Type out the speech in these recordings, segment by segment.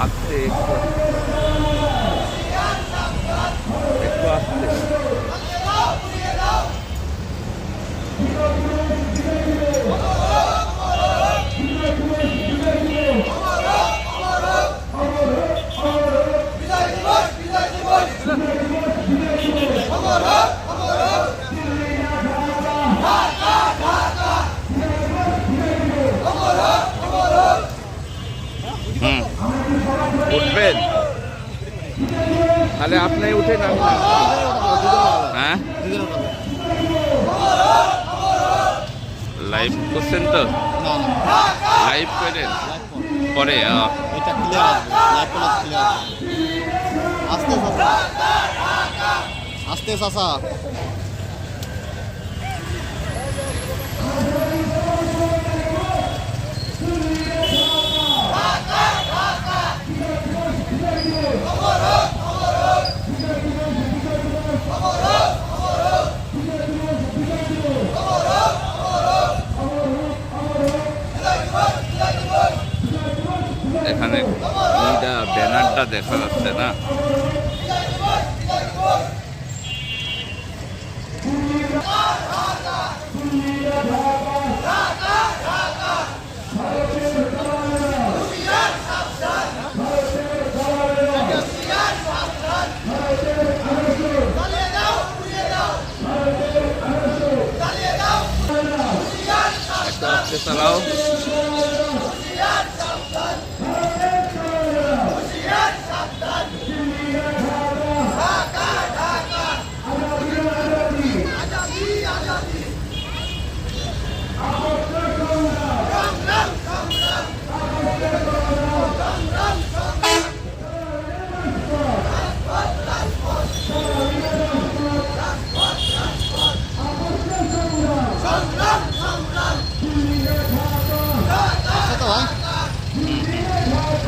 আস্তে একটু আস্তে। উঠবেন তাহলে আপনি উঠেন, আমি না। হ্যাঁ, লাইভ করছেন তো? লাইভ করেন পরে এটা ক্লিয়ার আসবে, লাইভ করলে ক্লিয়ার আসবে। আস্তে চাচা, এখানে ব্যানারটা দেখা যাচ্ছে না। আস্তে চালাও।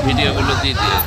ভিডিওগুলো দিয়ে দিয়ে